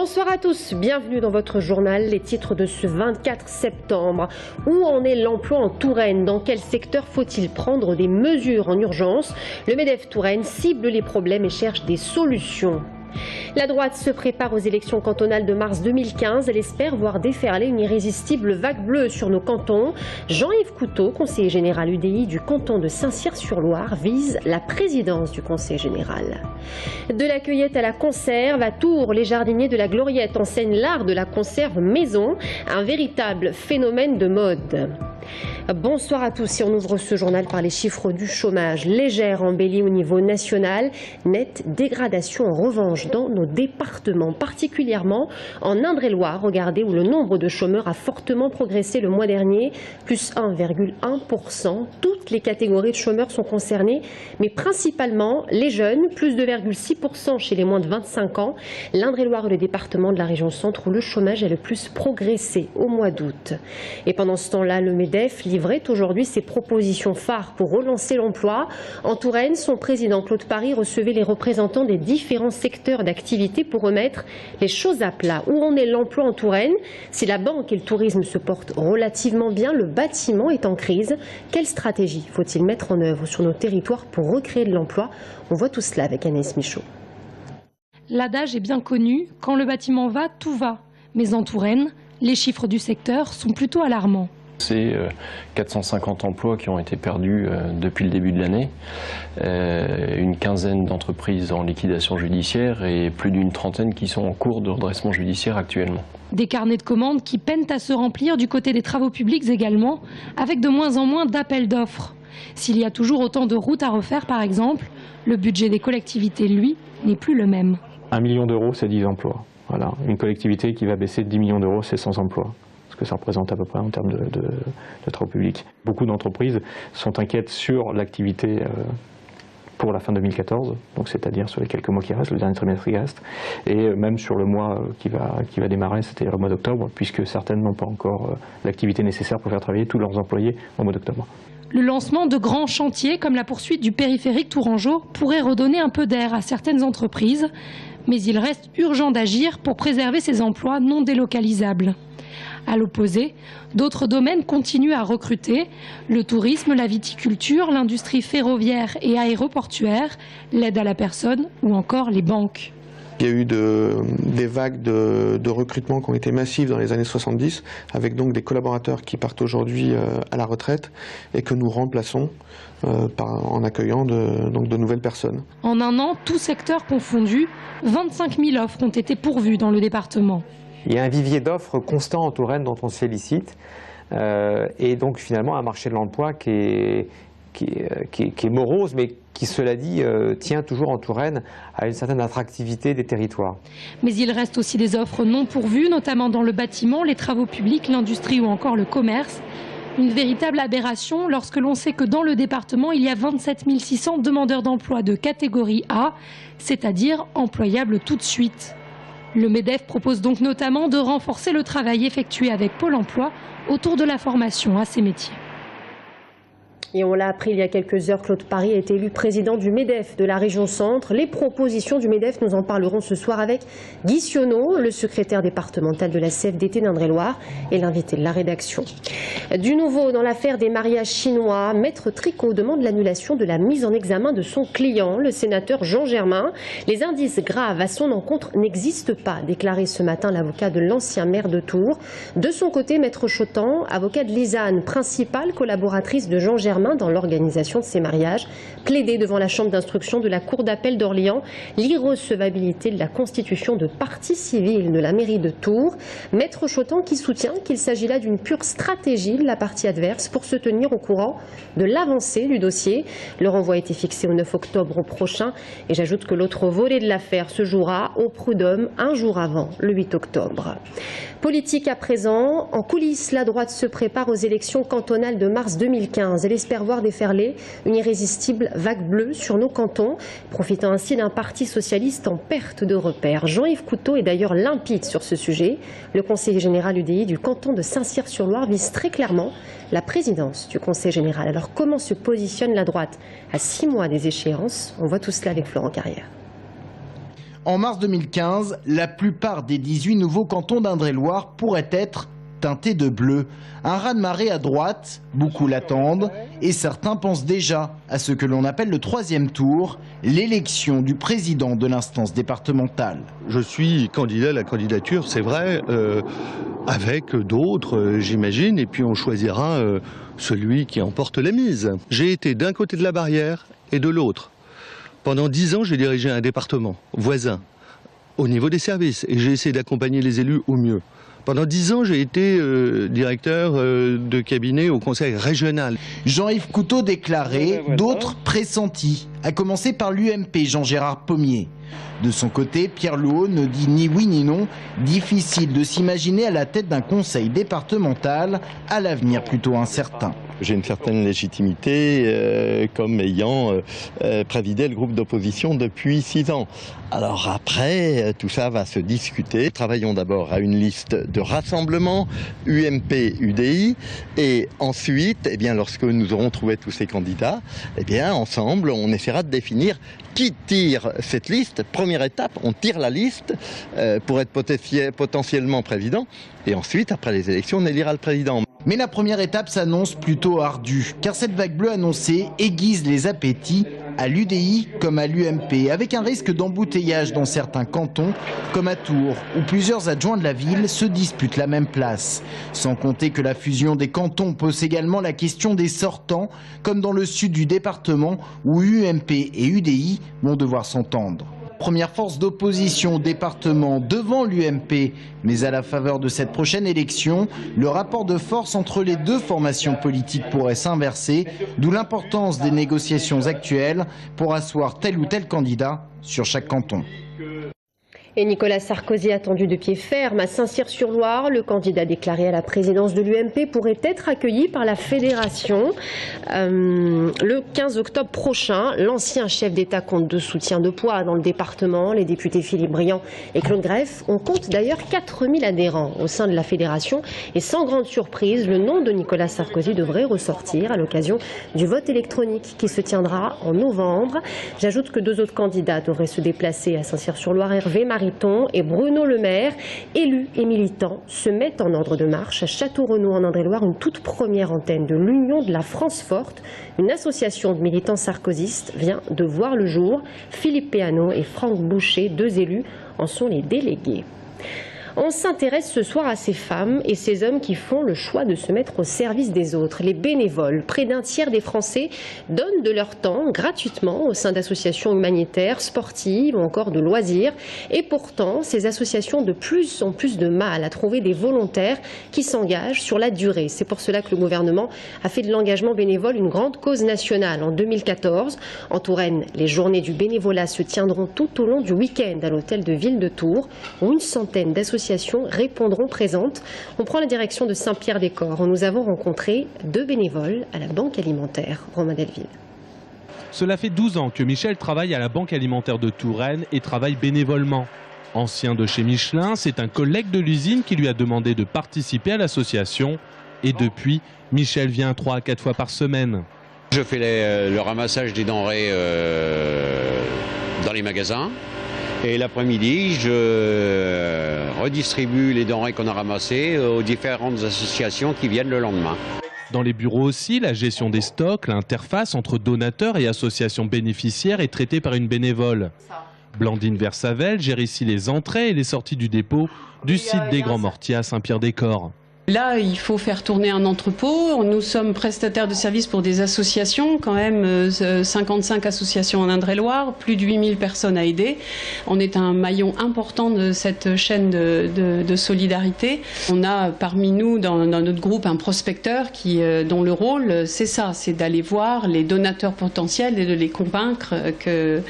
Bonsoir à tous, bienvenue dans votre journal. Les titres de ce 24 septembre. Où en est l'emploi en Touraine? Dans quel secteur faut-il prendre des mesures en urgence? Le MEDEF Touraine cible les problèmes et cherche des solutions. La droite se prépare aux élections cantonales de mars 2015. Elle espère voir déferler une irrésistible vague bleue sur nos cantons. Jean-Yves Couteau, conseiller général UDI du canton de Saint-Cyr-sur-Loire, vise la présidence du conseil général. De la cueillette à la conserve, à Tours, les jardiniers de la Gloriette enseignent l'art de la conserve maison, un véritable phénomène de mode. Bonsoir à tous, et on ouvre ce journal par les chiffres du chômage. Légère embellie au niveau national, nette dégradation en revanche dans nos départements, particulièrement en Indre-et-Loire. Regardez où le nombre de chômeurs a fortement progressé le mois dernier, plus 1,1%. Toutes les catégories de chômeurs sont concernées, mais principalement les jeunes, plus 2,6% chez les moins de 25 ans. L'Indre-et-Loire est le département de la région centre où le chômage a le plus progressé au mois d'août. Et pendant ce temps-là, le MEDEF livrait aujourd'hui ses propositions phares pour relancer l'emploi. En Touraine, son président Claude Paris recevait les représentants des différents secteurs d'activité pour remettre les choses à plat. Où en est l'emploi en Touraine? Si la banque et le tourisme se portent relativement bien, le bâtiment est en crise. Quelle stratégie faut-il mettre en œuvre sur nos territoires pour recréer de l'emploi? On voit tout cela avec Anaïs Michaud. L'adage est bien connu, quand le bâtiment va, tout va. Mais en Touraine, les chiffres du secteur sont plutôt alarmants. C'est 450 emplois qui ont été perdus depuis le début de l'année, une quinzaine d'entreprises en liquidation judiciaire et plus d'une trentaine qui sont en cours de redressement judiciaire actuellement. Des carnets de commandes qui peinent à se remplir du côté des travaux publics également, avec de moins en moins d'appels d'offres. S'il y a toujours autant de routes à refaire par exemple, le budget des collectivités, lui, n'est plus le même. 1 million d'euros, c'est 10 emplois. Voilà. Une collectivité qui va baisser de 10 millions d'euros, c'est 100 emplois. Ce que ça représente à peu près en termes de travaux publics. Beaucoup d'entreprises sont inquiètes sur l'activité pour la fin 2014, donc c'est-à-dire sur les quelques mois qui restent, le dernier trimestre qui reste, et même sur le mois qui va démarrer, c'est-à-dire le mois d'octobre, puisque certaines n'ont pas encore l'activité nécessaire pour faire travailler tous leurs employés au mois d'octobre. Le lancement de grands chantiers comme la poursuite du périphérique Tourangeau pourrait redonner un peu d'air à certaines entreprises, mais il reste urgent d'agir pour préserver ces emplois non délocalisables. À l'opposé, d'autres domaines continuent à recruter, le tourisme, la viticulture, l'industrie ferroviaire et aéroportuaire, l'aide à la personne ou encore les banques. Il y a eu des vagues de recrutement qui ont été massives dans les années 70, avec donc des collaborateurs qui partent aujourd'hui à la retraite et que nous remplaçons en accueillant de nouvelles personnes. En un an, tout secteur confondu, 25 000 offres ont été pourvues dans le département. Il y a un vivier d'offres constant en Touraine dont on se félicite et donc finalement un marché de l'emploi qui est morose mais qui, cela dit, tient toujours en Touraine à une certaine attractivité des territoires. Mais il reste aussi des offres non pourvues, notamment dans le bâtiment, les travaux publics, l'industrie ou encore le commerce. Une véritable aberration lorsque l'on sait que dans le département, il y a 27 600 demandeurs d'emploi de catégorie A, c'est-à-dire employables tout de suite. Le MEDEF propose donc notamment de renforcer le travail effectué avec Pôle emploi autour de la formation à ces métiers. Et on l'a appris il y a quelques heures, Claude Paris a été élu président du MEDEF de la région centre. Les propositions du MEDEF, nous en parlerons ce soir avec Guy Sionneau, le secrétaire départemental de la CFDT d'Indre-et-Loire et l'invité de la rédaction. Du nouveau dans l'affaire des mariages chinois, Maître Tricot demande l'annulation de la mise en examen de son client, le sénateur Jean Germain. Les indices graves à son encontre n'existent pas, déclaré ce matin l'avocat de l'ancien maire de Tours. De son côté, Maître Chotan, avocat de Lisanne, principale collaboratrice de Jean Germain dans l'organisation de ces mariages, plaidé devant la chambre d'instruction de la Cour d'appel d'Orléans l'irrecevabilité de la constitution de partie civile de la mairie de Tours. Maître Chotan qui soutient qu'il s'agit là d'une pure stratégie de la partie adverse pour se tenir au courant de l'avancée du dossier. Le renvoi a été fixé au 9 octobre prochain et j'ajoute que l'autre volet de l'affaire se jouera au prud'homme un jour avant, le 8 octobre. Politique à présent, en coulisses, la droite se prépare aux élections cantonales de mars 2015. Elle espère voir déferler une irrésistible vague bleue sur nos cantons, profitant ainsi d'un parti socialiste en perte de repères. Jean-Yves Couteau est d'ailleurs limpide sur ce sujet. Le conseiller général UDI du canton de Saint-Cyr-sur-Loire vise très clairement la présidence du conseil général. Alors comment se positionne la droite à 6 mois des échéances? On voit tout cela avec Florent Carrière. En mars 2015, la plupart des 18 nouveaux cantons d'Indre-et-Loire pourraient être teintés de bleu. Un raz-de-marée à droite, beaucoup l'attendent, et certains pensent déjà à ce que l'on appelle le troisième tour, l'élection du président de l'instance départementale. Je suis candidat à la candidature, c'est vrai, avec d'autres, j'imagine, et puis on choisira celui qui emporte la mise. J'ai été d'un côté de la barrière et de l'autre. Pendant 10 ans, j'ai dirigé un département voisin au niveau des services et j'ai essayé d'accompagner les élus au mieux. Pendant 10 ans, j'ai été directeur de cabinet au conseil régional. Jean-Yves Couteau déclarait, d'autres pressentis, à commencer par l'UMP Jean-Gérard Pommier. De son côté, Pierre Louot ne dit ni oui ni non. Difficile de s'imaginer à la tête d'un conseil départemental, à l'avenir plutôt incertain. J'ai une certaine légitimité comme ayant présidé le groupe d'opposition depuis 6 ans. Alors après, tout ça va se discuter. Travaillons d'abord à une liste de rassemblement UMP-UDI et ensuite, eh bien, lorsque nous aurons trouvé tous ces candidats, eh bien, ensemble, on essaiera de définir qui tire cette liste. Première étape, on tire la liste pour être potentiellement président et ensuite, après les élections, on élira le président. Mais la première étape s'annonce plutôt ardue, car cette vague bleue annoncée aiguise les appétits à l'UDI comme à l'UMP, avec un risque d'embouteillage dans certains cantons, comme à Tours, où plusieurs adjoints de la ville se disputent la même place. Sans compter que la fusion des cantons pose également la question des sortants, comme dans le sud du département, où UMP et UDI vont devoir s'entendre. Première force d'opposition au département devant l'UMP, mais à la faveur de cette prochaine élection, le rapport de force entre les deux formations politiques pourrait s'inverser, d'où l'importance des négociations actuelles pour asseoir tel ou tel candidat sur chaque canton. Et Nicolas Sarkozy attendu de pied ferme à Saint-Cyr-sur-Loire. Le candidat déclaré à la présidence de l'UMP pourrait être accueilli par la fédération le 15 octobre prochain. L'ancien chef d'État compte de soutien de poids dans le département. Les députés Philippe Briand et Claude Greff. On compte d'ailleurs 4000 adhérents au sein de la fédération. Et sans grande surprise, le nom de Nicolas Sarkozy devrait ressortir à l'occasion du vote électronique qui se tiendra en novembre. J'ajoute que 2 autres candidats devraient se déplacer à Saint-Cyr-sur-Loire. Hervé Mariton et Bruno Le Maire, élus et militants, se mettent en ordre de marche à Château-Renaud en Indre-et-Loire, une toute première antenne de l'Union de la France Forte. Une association de militants sarkozystes vient de voir le jour. Philippe Péano et Franck Boucher, 2 élus, en sont les délégués. On s'intéresse ce soir à ces femmes et ces hommes qui font le choix de se mettre au service des autres, les bénévoles. Près d'un tiers des Français donnent de leur temps gratuitement au sein d'associations humanitaires, sportives ou encore de loisirs. Et pourtant, ces associations ont de plus en plus de mal à trouver des volontaires qui s'engagent sur la durée. C'est pour cela que le gouvernement a fait de l'engagement bénévole une grande cause nationale en 2014. En Touraine, les journées du bénévolat se tiendront tout au long du week-end à l'hôtel de ville de Tours, où une centaine d'associations répondront présentes. On prend la direction de Saint-Pierre-des-Corps où nous avons rencontré 2 bénévoles à la Banque Alimentaire. Romain Delville. Cela fait 12 ans que Michel travaille à la Banque Alimentaire de Touraine et travaille bénévolement. Ancien de chez Michelin, c'est un collègue de l'usine qui lui a demandé de participer à l'association. Et depuis, Michel vient 3 à 4 fois par semaine. Je fais le ramassage des denrées dans les magasins. Et l'après-midi, je redistribue les denrées qu'on a ramassées aux différentes associations qui viennent le lendemain. Dans les bureaux aussi, la gestion des stocks, l'interface entre donateurs et associations bénéficiaires est traitée par une bénévole. Blandine Versavel gère ici les entrées et les sorties du dépôt du site des Grands Mortiers à Saint-Pierre-des-Corps. Là, il faut faire tourner un entrepôt. Nous sommes prestataires de services pour des associations, quand même 55 associations en Indre-et-Loire, plus de 8000 personnes à aider. On est un maillon important de cette chaîne de solidarité. On a parmi nous, dans notre groupe, un prospecteur dont le rôle, c'est ça, c'est d'aller voir les donateurs potentiels et de les convaincre que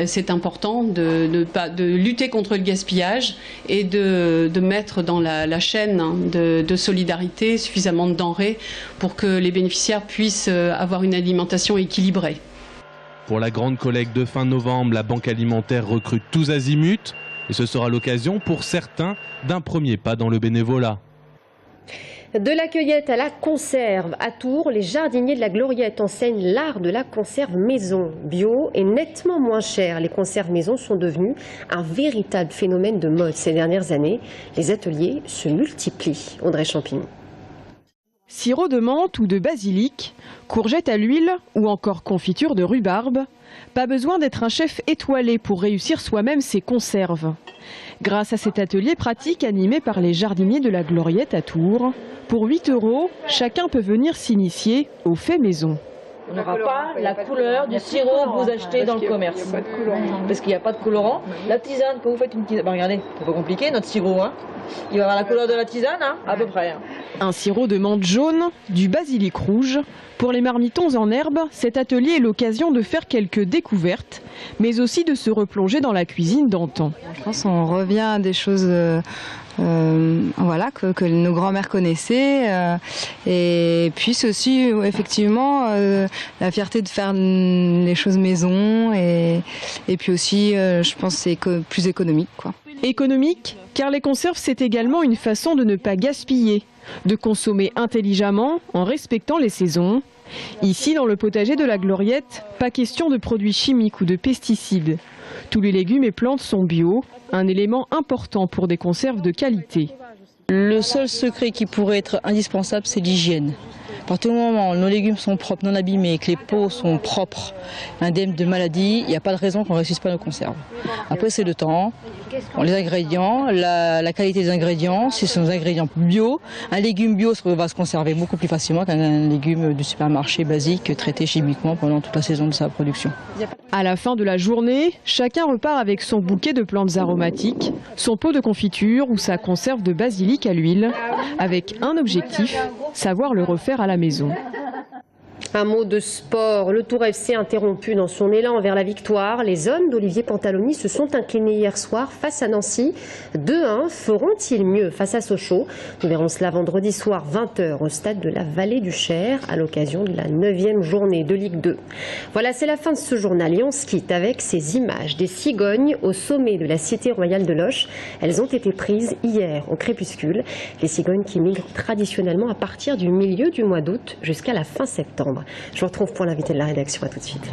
c'est important de lutter contre le gaspillage et de mettre dans la chaîne de solidarité suffisamment de denrées pour que les bénéficiaires puissent avoir une alimentation équilibrée. Pour la grande collecte de fin novembre, la Banque Alimentaire recrute tous azimuts et ce sera l'occasion pour certains d'un premier pas dans le bénévolat. De la cueillette à la conserve, à Tours, les jardiniers de la Gloriette enseignent l'art de la conserve maison. Bio et nettement moins cher, les conserves maison sont devenues un véritable phénomène de mode ces dernières années. Les ateliers se multiplient. Audrey Champignon. Sirop de menthe ou de basilic, courgettes à l'huile ou encore confiture de rhubarbe. Pas besoin d'être un chef étoilé pour réussir soi-même ses conserves. Grâce à cet atelier pratique animé par les jardiniers de la Gloriette à Tours, pour 8 €, chacun peut venir s'initier au fait maison. On n'aura pas la couleur du sirop que vous achetez dans le commerce. Parce qu'il n'y a pas de colorant. La tisane, quand vous faites une tisane, regardez, c'est pas compliqué notre sirop. Il va avoir la couleur de la tisane, à peu près. Un sirop de menthe jaune, du basilic rouge. Pour les marmitons en herbe, cet atelier est l'occasion de faire quelques découvertes, mais aussi de se replonger dans la cuisine d'antan. Je pense qu'on revient à des choses voilà, que nos grands-mères connaissaient. Et puis c'est aussi effectivement la fierté de faire les choses maison. Et puis aussi, je pense que c'est plus économique, quoi. Économique, car les conserves, c'est également une façon de ne pas gaspiller, de consommer intelligemment en respectant les saisons. Ici, dans le potager de la Gloriette, pas question de produits chimiques ou de pesticides. Tous les légumes et plantes sont bio, un élément important pour des conserves de qualité. Le seul secret qui pourrait être indispensable, c'est l'hygiène. À partir du moment où nos légumes sont propres, non abîmés, que les pots sont propres, indemnes de maladies, il n'y a pas de raison qu'on ne réussisse pas nos conserves. Après, c'est le temps, les ingrédients, la qualité des ingrédients, si ce sont des ingrédients bio. Un légume bio va se conserver beaucoup plus facilement qu'un légume du supermarché basique traité chimiquement pendant toute la saison de sa production. À la fin de la journée, chacun repart avec son bouquet de plantes aromatiques, son pot de confiture ou sa conserve de basilic à l'huile, avec un objectif, savoir le refaire à la maison. Un mot de sport. Le Tours FC interrompu dans son élan vers la victoire. Les hommes d'Olivier Pantaloni se sont inclinés hier soir face à Nancy. 2-1. Feront-ils mieux face à Sochaux? Nous verrons cela vendredi soir 20 h au stade de la Vallée du Cher à l'occasion de la 9e journée de Ligue 2. Voilà, c'est la fin de ce journal et on se quitte avec ces images des cigognes au sommet de la cité royale de Loches. Elles ont été prises hier au crépuscule. Les cigognes qui migrent traditionnellement à partir du milieu du mois d'août jusqu'à la fin septembre. Je vous retrouve pour l'invité de la rédaction. À tout de suite.